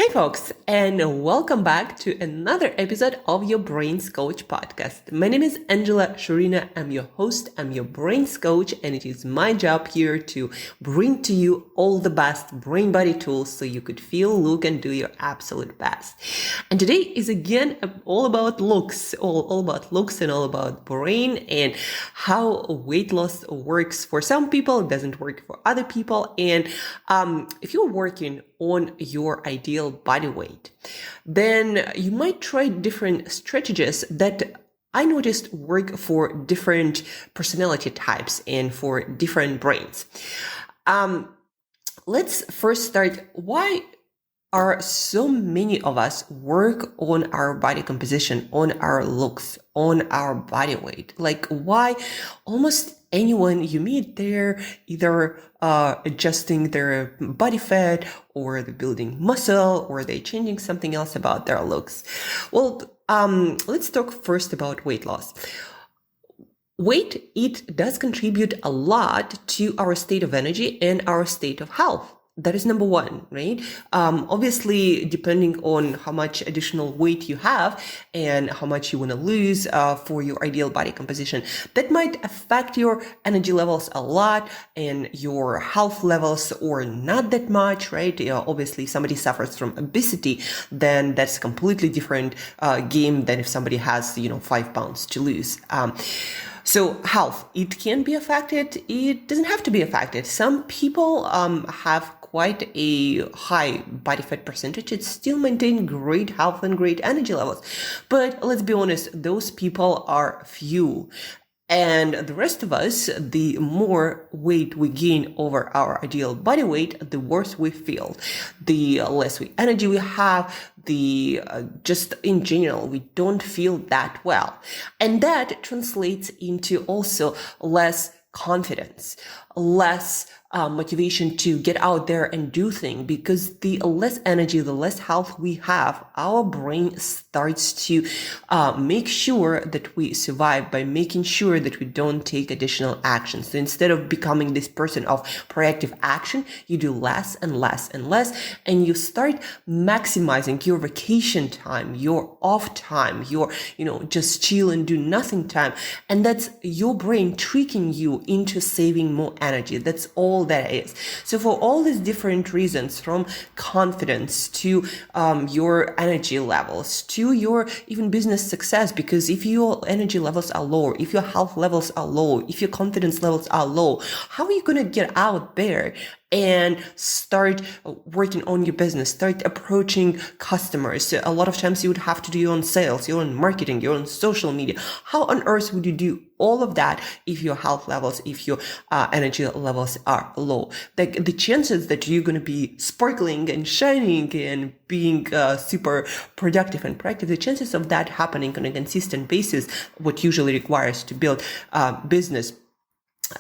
Hey folks, and welcome back to another episode of your Brains Coach podcast. My name is Angela Shurina. I'm your host, I'm your Brains Coach, and it is my job here to bring to you all the best brain body tools so you could feel, look, and do your absolute best. And today is again all about looks, all about looks and all about brain and how weight loss works for some people, it doesn't work for other people. And if you're working on your ideal body weight, then you might try different strategies that I noticed work for different personality types and for different brains. Let's first start. Why are so many of us work on our body composition, on our looks, on our body weight? Like, why almost anyone you meet, they're either adjusting their body fat, or they're building muscle, or they're changing something else about their looks. Well, let's talk first about weight loss. Weight, it does contribute a lot to our state of energy and our state of health. That is number one, right? Obviously, depending on how much additional weight you have and how much you want to lose for your ideal body composition, that might affect your energy levels a lot and your health levels, or not that much, right? Obviously, if somebody suffers from obesity, then that's a completely different game than if somebody has, 5 pounds to lose. So health, it can be affected. It doesn't have to be affected. Some people have quite a high body fat percentage and still maintain great health and great energy levels. But let's be honest, those people are few. And the rest of us, the more weight we gain over our ideal body weight, the worse we feel. The less energy we have, the just in general, we don't feel that well. And that translates into also less confidence, less motivation to get out there and do things, because the less energy, the less health we have, our brain starts to make sure that we survive by making sure that we don't take additional action. So instead of becoming this person of proactive action, you do less and less and less, and you start maximizing your vacation time, your off time, your, just chill and do nothing time. And that's your brain tricking you into saving more energy. That's all that is. So for all these different reasons, from confidence to your energy levels to your even business success, because if your energy levels are low, if your health levels are low, if your confidence levels are low, how are you going to get out there and start working on your business, start approaching customers? A lot of times you would have to do your own sales, your own marketing, your own social media. How on earth would you do all of that if your health levels, if your energy levels are low? The chances that you're going to be sparkling and shining and being super productive and proactive, the chances of that happening on a consistent basis, what usually requires to build business,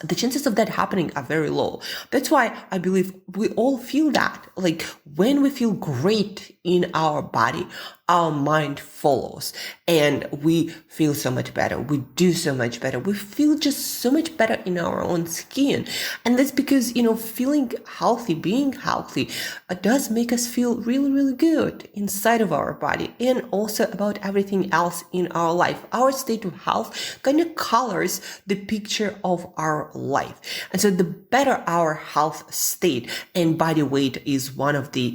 the chances of that happening are very low. That's why I believe we all feel that. Like, when we feel great in our body, our mind follows and we feel so much better. We do so much better. We feel just so much better in our own skin. And that's because, feeling healthy, being healthy, does make us feel really, really good inside of our body, and also about everything else in our life. Our state of health kind of colors the picture of our life. And so the better our health state, and body weight is one of the,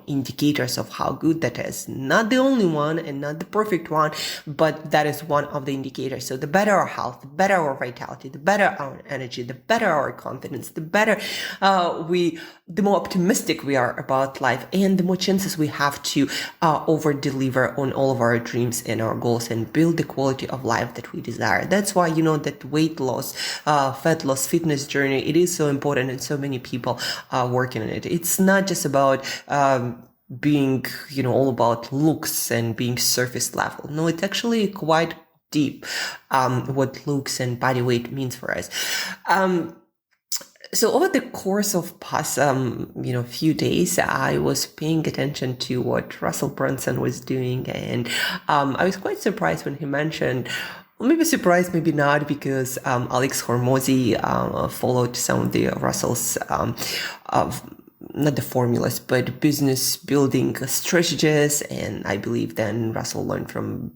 indicators of how good that is. Not the only one and not the perfect one, but that is one of the indicators. So the better our health, the better our vitality, the better our energy, the better our confidence, the better the more optimistic we are about life, and the more chances we have to over deliver on all of our dreams and our goals and build the quality of life that we desire. That's why, that weight loss, fat loss, fitness journey, it is so important, and so many people are working on it. It's not just about being, all about looks and being surface level. No, it's actually quite deep, what looks and body weight means for us. So over the course of past, few days, I was paying attention to what Russell Brunson was doing, and I was quite surprised when he mentioned, maybe surprised, maybe not, because Alex Hormozi followed some of the Russell's not the formulas, but business building strategies. And I believe then Russell learned from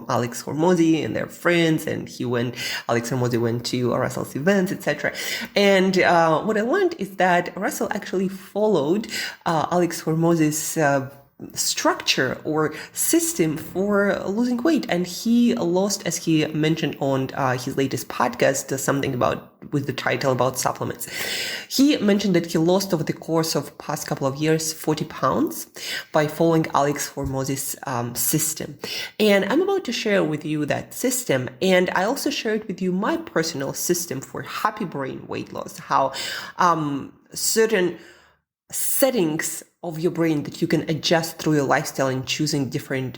Alex Hormozi and their friends, and Alex Hormozi went to Russell's events, etc. And what I learned is that Russell actually followed Alex Hormozi's structure or system for losing weight, and he lost, as he mentioned on his latest podcast, something about with the title about supplements. He mentioned that he lost over the course of past couple of years 40 pounds by following Alex Hormozi's system. And I'm about to share with you that system, and I also shared with you my personal system for happy brain weight loss, how certain settings of your brain that you can adjust through your lifestyle and choosing different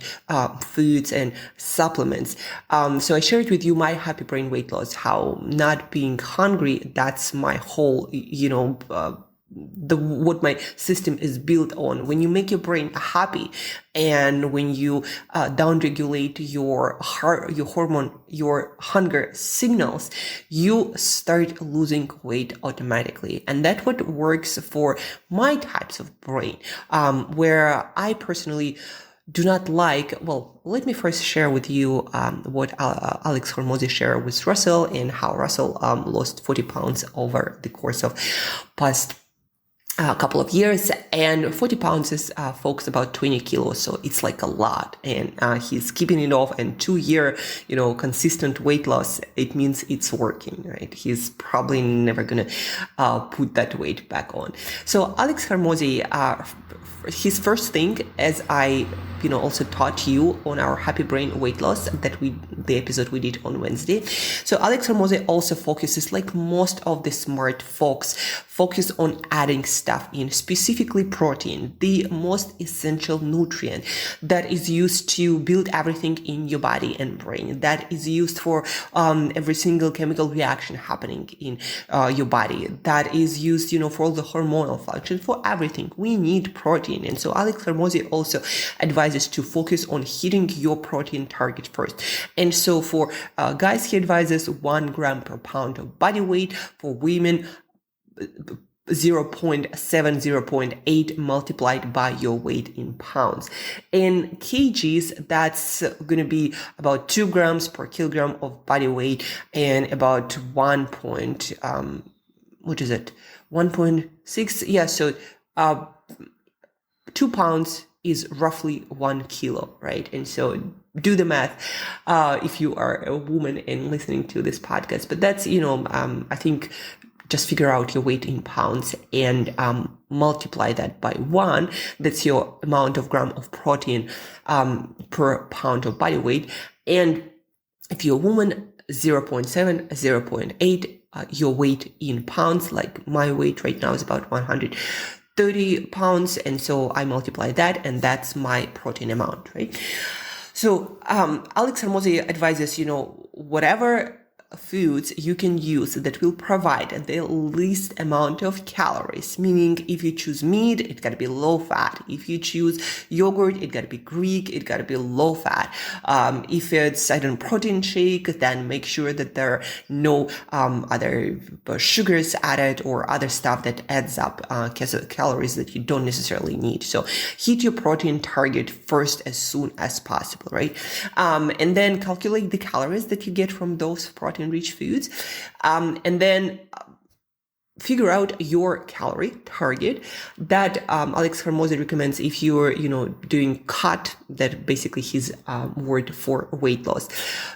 foods and supplements. So I shared with you my happy brain weight loss, how not being hungry, that's my whole, what my system is built on. When you make your brain happy and when you downregulate your hormone, your hunger signals, you start losing weight automatically. And that's what works for my types of brain, where I personally do not like. Well, let me first share with you what Alex Hormozi shared with Russell, and how Russell lost 40 pounds over the course of past a couple of years. And 40 pounds is folks about 20 kilos, so it's like a lot. And he's keeping it off, and 2-year consistent weight loss, it means it's working, right? He's probably never gonna put that weight back on. So Alex Hormozi, his first thing, as I also taught you on our happy brain weight loss, the episode we did on Wednesday. So Alex Hormozi also focuses, like most of the smart folks, focus on adding stuff in, specifically protein, the most essential nutrient that is used to build everything in your body and brain, that is used for every single chemical reaction happening in your body, that is used, for all the hormonal function, for everything. We need protein. And so Alex Hormozi also advises to focus on hitting your protein target first. And so for guys, he advises 1 gram per pound of body weight. For women, 0.7, 0.8 multiplied by your weight in pounds. In kgs, that's going to be about 2 grams per kilogram of body weight, and about 1.6? Yeah, so 2 pounds is roughly 1 kilo, right? And so do the math if you are a woman and listening to this podcast. But that's, I think, just figure out your weight in pounds and multiply that by 1. That's your amount of gram of protein per pound of body weight. And if you're a woman, 0.7, 0.8, your weight in pounds, like my weight right now is about 130 pounds. And so I multiply that, and that's my protein amount, right? So Alex Hormozi advises, whatever foods you can use that will provide the least amount of calories, meaning if you choose meat, it got to be low fat. If you choose yogurt, it got to be Greek, it got to be low fat. If it's, protein shake, then make sure that there are no other sugars added or other stuff that adds up calories that you don't necessarily need. So hit your protein target first as soon as possible, right? And then calculate the calories that you get from those protein-rich foods, and then figure out your calorie target that Alex Hormozi recommends if you're, doing cut, that basically his word for weight loss.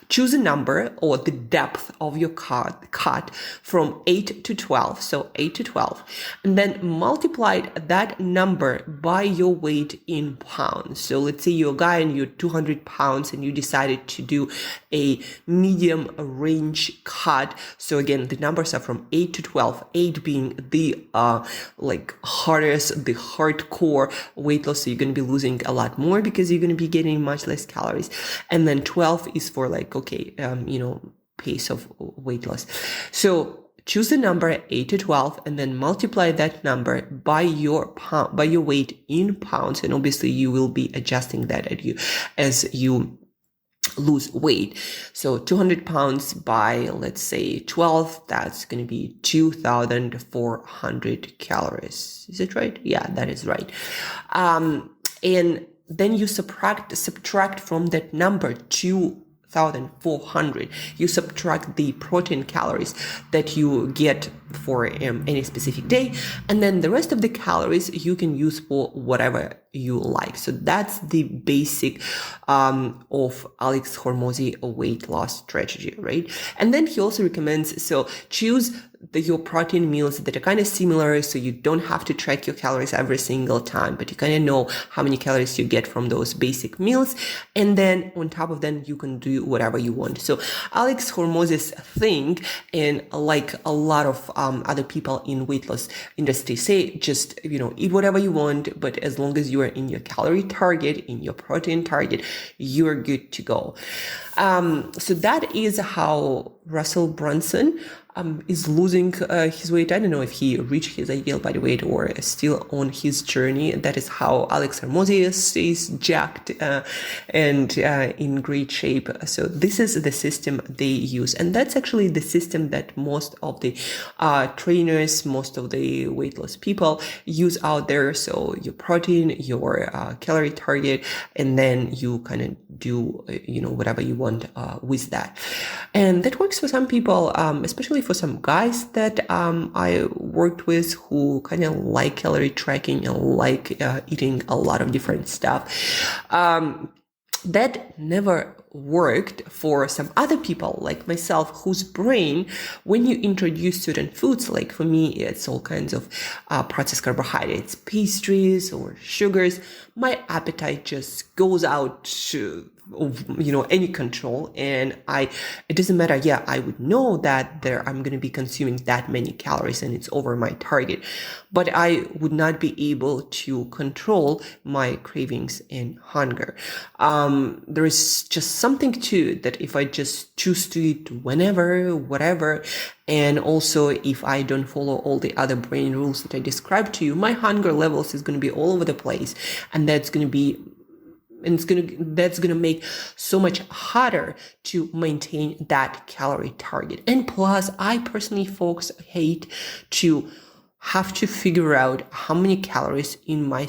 Choose a number or the depth of your cut from 8 to 12. So 8 to 12. And then multiply that number by your weight in pounds. So let's say you're a guy and you're 200 pounds and you decided to do a medium range cut. So again, the numbers are from 8 to 12. 8 being the hardest, the hardcore weight loss. So you're going to be losing a lot more because you're going to be getting much less calories. And then 12 is for pace of weight loss. So choose the number 8 to 12 and then multiply that number by your weight in pounds. And obviously you will be adjusting that as you lose weight. So 200 pounds by, let's say, 12, that's going to be 2,400 calories. Is it right? Yeah, that is right. And then you subtract from that number 2,400. You subtract the protein calories that you get for any specific day, and then the rest of the calories you can use for whatever you like. So that's the basic of Alex Hormozi weight loss strategy, right? And then he also recommends, so choose your protein meals that are kind of similar, so you don't have to track your calories every single time, but you kind of know how many calories you get from those basic meals. And then on top of that, you can do whatever you want. So Alex Hormozi's thing, and like a lot of other people in weight loss industry say, just, eat whatever you want, but as long as you are in your calorie target, in your protein target, you're good to go. So that is how Russell Brunson is losing his weight. I don't know if he reached his ideal body weight or is still on his journey. That is how Alex Hormozi stays jacked and in great shape. So this is the system they use. And that's actually the system that most of the trainers, most of the weight loss people use out there. So your protein, your calorie target, and then you kind of do, whatever you want with that. And that works for some people, especially for some guys that I worked with who kind of like calorie tracking and like eating a lot of different stuff. That never worked for some other people like myself, whose brain, when you introduce certain foods, like for me, it's all kinds of processed carbohydrates, pastries or sugars, my appetite just goes out to any control. And it doesn't matter. Yeah, I would know that I'm going to be consuming that many calories and it's over my target, but I would not be able to control my cravings and hunger. There is just something to that if I just choose to eat whenever, whatever, and also if I don't follow all the other brain rules that I described to you, my hunger levels is going to be all over the place, and that's going to make so much harder to maintain that calorie target. And plus, I personally, folks, hate to have to figure out how many calories in my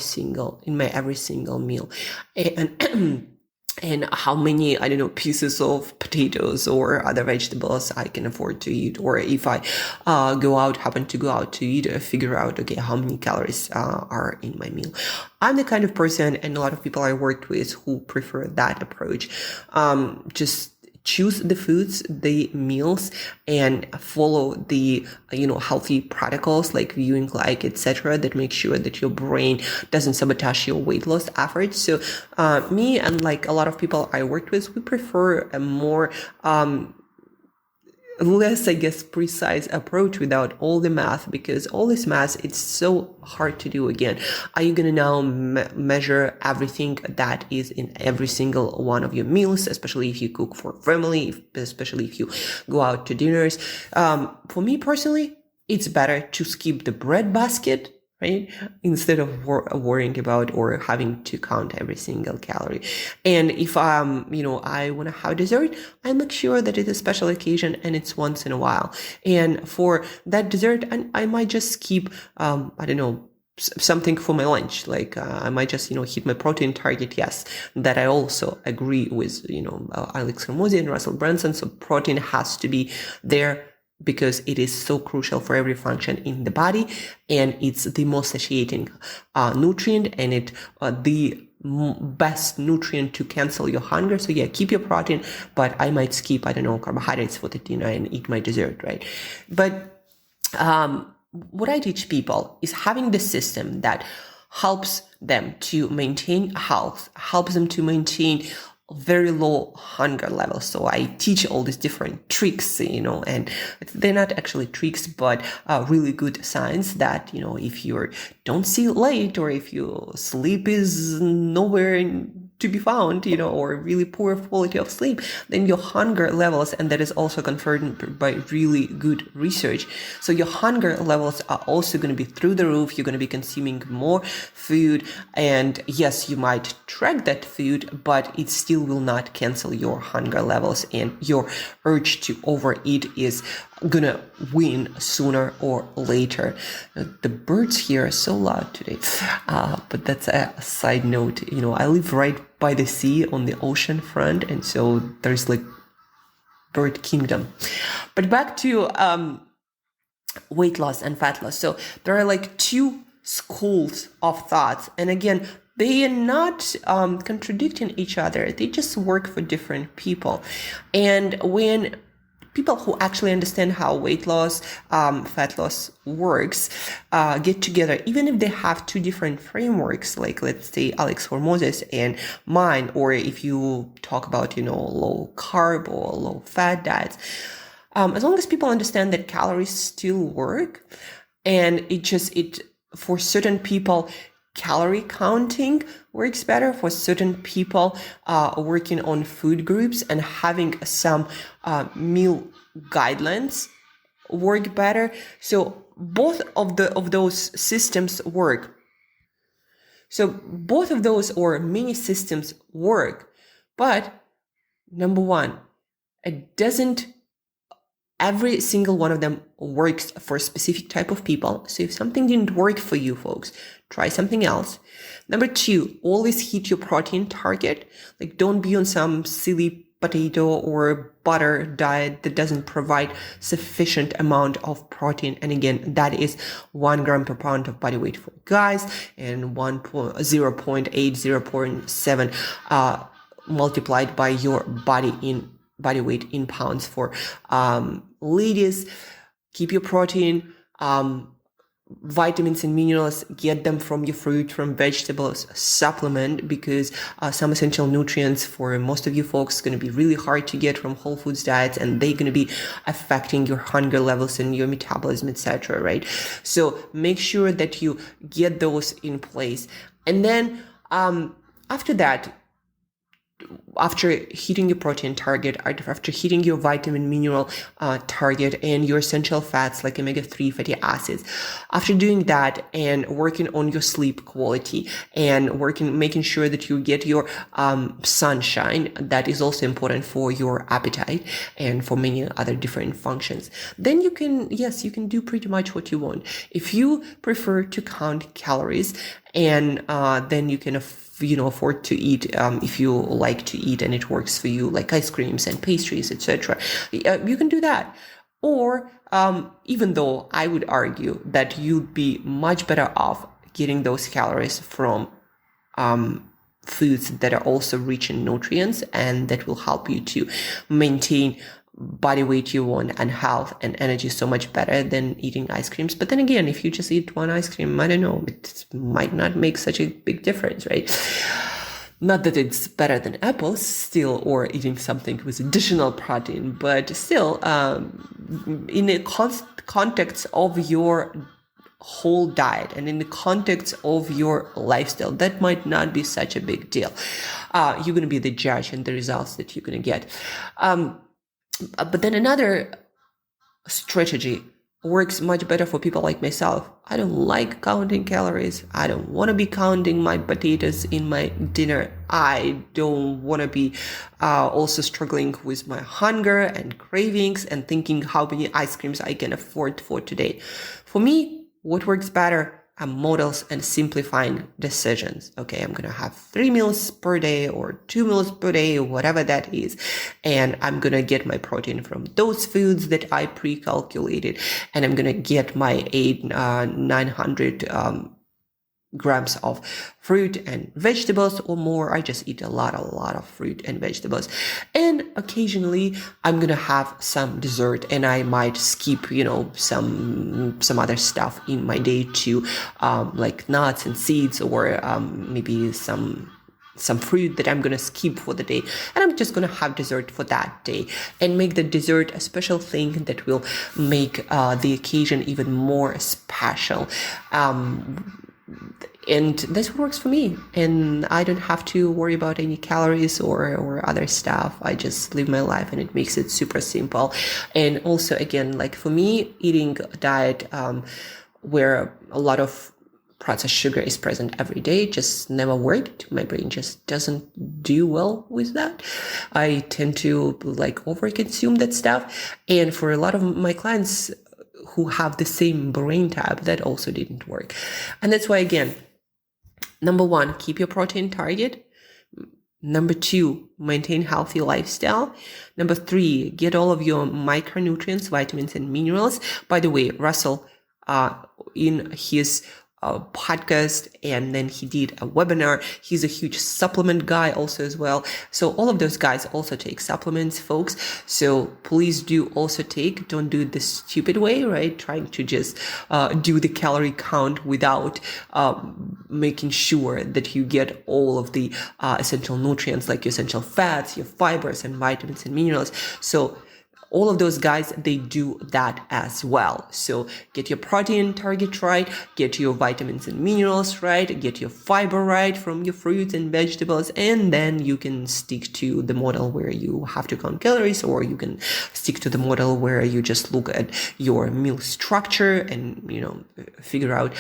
every single meal, and and how many, pieces of potatoes or other vegetables I can afford to eat. Or if I happen to go out to eat, figure out, okay, how many calories are in my meal. I'm the kind of person, and a lot of people I worked with who prefer that approach. Just choose the foods, the meals, and follow the, healthy protocols like viewing, like, etc., that make sure that your brain doesn't sabotage your weight loss efforts. So, me and like a lot of people I worked with, we prefer a more, less, precise approach without all the math, because all this math, it's so hard to do. Again, are you going to now measure everything that is in every single one of your meals, especially if you cook for family, especially if you go out to dinners? For me personally, it's better to skip the bread basket, right? Instead of worrying about or having to count every single calorie. And if I want to have dessert, I make sure that it's a special occasion and it's once in a while. And for that dessert, I might just skip, something for my lunch. Like, I might just, hit my protein target. Yes, that I also agree with, Alex Hormozi and Russell Brunson. So protein has to be there, because it is so crucial for every function in the body, and it's the most satiating nutrient, and it the best nutrient to cancel your hunger. So yeah, keep your protein, but I might skip, carbohydrates for the dinner and eat my dessert, right? But what I teach people is having the system that helps them to maintain health, helps them to maintain very low hunger levels. So I teach all these different tricks, and they're not actually tricks, but really good signs that, if you don't see late, or if your sleep is nowhere to be found, or really poor quality of sleep, then your hunger levels, and that is also confirmed by really good research. So your hunger levels are also going to be through the roof. You're going to be consuming more food. And yes, you might track that food, but it still will not cancel your hunger levels, and your urge to overeat is gonna win sooner or later. The birds here are so loud today, but that's a side note. I live right by the sea on the ocean front, and so there's like bird kingdom. But back to weight loss and fat loss. So there are like two schools of thoughts, and again, they are not contradicting each other. They just work for different people. And when people who actually understand how weight loss, fat loss works, get together, even if they have two different frameworks, like let's say Alex Hormozi's and mine, or if you talk about, low carb or low fat diets, as long as people understand that calories still work, and it for certain people, calorie counting works better for certain people, working on food groups and having some meal guidelines work better. So both of those systems work. So both of those or many systems work, but number one, every single one of them works for a specific type of people. So if something didn't work for you folks, try something else. Number two, always hit your protein target. Like, don't be on some silly potato or butter diet that doesn't provide sufficient amount of protein. And again, that is 1 gram per pound of body weight for guys and 0.8, 0.7 multiplied by your body weight in pounds for ladies. Keep your protein, vitamins and minerals, get them from your fruit, from vegetables, supplement, because some essential nutrients for most of you folks going to be really hard to get from whole foods diets, and they're going to be affecting your hunger levels and your metabolism, etc. Right? So make sure that you get those in place. And then after that, after hitting your protein target, after hitting your vitamin mineral target and your essential fats like omega-3 fatty acids, after doing that and working on your sleep quality and making sure that you get your sunshine, that is also important for your appetite and for many other different functions, then you can do pretty much what you want. If you prefer to count calories, and then you can afford to eat, if you like to eat and it works for you, like ice creams and pastries, etc. You can do that. Or even though I would argue that you'd be much better off getting those calories from foods that are also rich in nutrients and that will help you to maintain body weight you want and health and energy so much better than eating ice creams. But then again, if you just eat one ice cream, I don't know, it might not make such a big difference, right? Not that it's better than apples still, or eating something with additional protein, but still, in the context of your whole diet and in the context of your lifestyle, that might not be such a big deal. You're going to be the judge and the results that you're going to get. But then another strategy works much better for people like myself. I don't like counting calories. I don't want to be counting my potatoes in my dinner. I don't want to be also struggling with my hunger and cravings and thinking how many ice creams I can afford for today. For me, what works better are models and simplifying decisions. Okay, I'm going to have 3 meals per day or 2 meals per day, whatever that is. And I'm going to get my protein from those foods that I pre-calculated. And I'm going to get my 900 grams of fruit and vegetables or more. I just eat a lot of fruit and vegetables. And occasionally I'm going to have some dessert, and I might skip, some other stuff in my day too, like nuts and seeds, or maybe some fruit that I'm going to skip for the day. And I'm just going to have dessert for that day and make the dessert a special thing that will make the occasion even more special. And that's what works for me. And I don't have to worry about any calories or other stuff. I just live my life, and it makes it super simple. And also, again, like for me, eating a diet where a lot of processed sugar is present every day just never worked. My brain just doesn't do well with that. I tend to like overconsume that stuff. And for a lot of my clients who have the same brain type, that also didn't work. And that's why, again, number one, keep your protein target. Number two, maintain healthy lifestyle. Number three, get all of your micronutrients, vitamins, and minerals. By the way, Russell, in his podcast, and then he did a webinar. He's a huge supplement guy also as well. So all of those guys also take supplements, folks. So please do also take, don't do it the stupid way, right? Trying to just do the calorie count without making sure that you get all of the essential nutrients, like your essential fats, your fibers, and vitamins and minerals. So all of those guys, they do that as well. So get your protein target right, get your vitamins and minerals right, get your fiber right from your fruits and vegetables, and then you can stick to the model where you have to count calories, or you can stick to the model where you just look at your meal structure and, figure out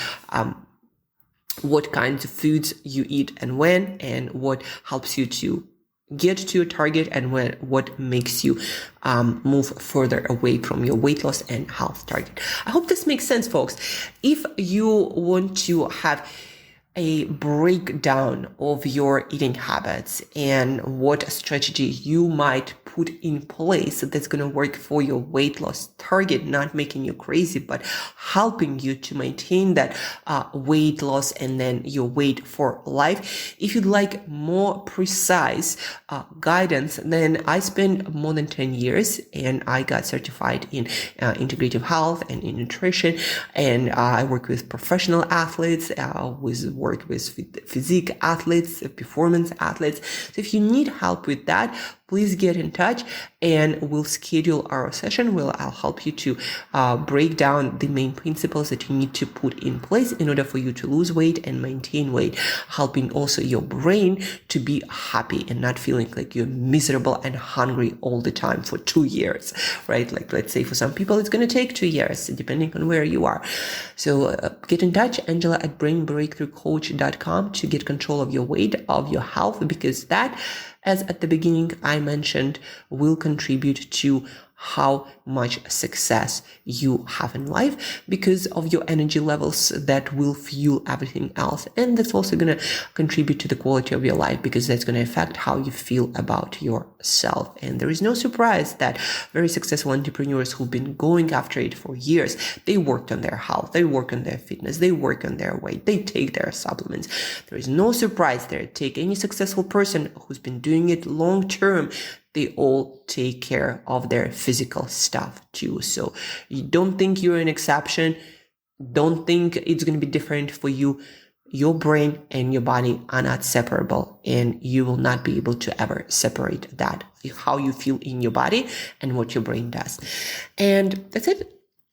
what kinds of foods you eat and when, and what helps you to get to your target, and what makes you move further away from your weight loss and health target. I hope this makes sense, folks. If you want to have a breakdown of your eating habits and what strategy you might put in place that's going to work for your weight loss target, not making you crazy, but helping you to maintain that weight loss and then your weight for life. If you'd like more precise guidance, then I spent more than 10 years and I got certified in integrative health and in nutrition. And I work with professional athletes, work with physique athletes, performance athletes. So if you need help with that, please get in touch and we'll schedule our session. I'll help you to break down the main principles that you need to put in place in order for you to lose weight and maintain weight, helping also your brain to be happy and not feeling like you're miserable and hungry all the time for 2 years, right? Like, let's say for some people, it's going to take 2 years, depending on where you are. So get in touch, Angela at brainbreakthroughcoach.com, to get control of your weight, of your health, because that, as at the beginning I mentioned, will contribute to how much success you have in life, because of your energy levels that will fuel everything else. And that's also going to contribute to the quality of your life, because that's going to affect how you feel about yourself. And there is no surprise that very successful entrepreneurs who've been going after it for years, they worked on their health, they work on their fitness, they work on their weight, they take their supplements. There is no surprise there. Take any successful person who's been doing it long term, they all take care of their physical stuff too. So you don't think you're an exception. Don't think it's going to be different for you. Your brain and your body are not separable, and you will not be able to ever separate that, how you feel in your body and what your brain does. And that's it.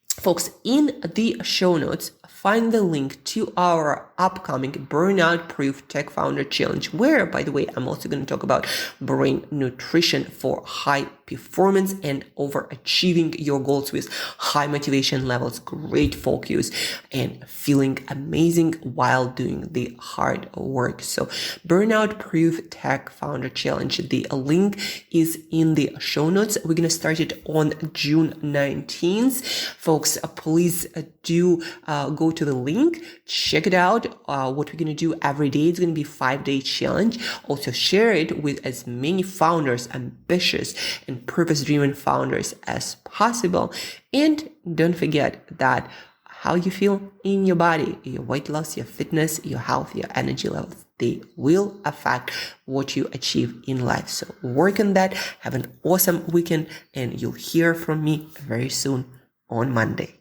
Folks, in the show notes, find the link to our upcoming Burnout Proof Tech Founder Challenge, where, by the way, I'm also going to talk about brain nutrition for high performance and overachieving your goals with high motivation levels, great focus, and feeling amazing while doing the hard work. So Burnout Proof Tech Founder Challenge, the link is in the show notes. We're going to start it on June 19th. Folks, please do go to the link, check it out. What we're going to do every day, it's going to be a 5-day challenge. Also share it with as many founders, ambitious and purpose-driven founders as possible. And don't forget that how you feel in your body, your weight loss, your fitness, your health, your energy levels, they will affect what you achieve in life. So work on that. Have an awesome weekend, and you'll hear from me very soon on Monday.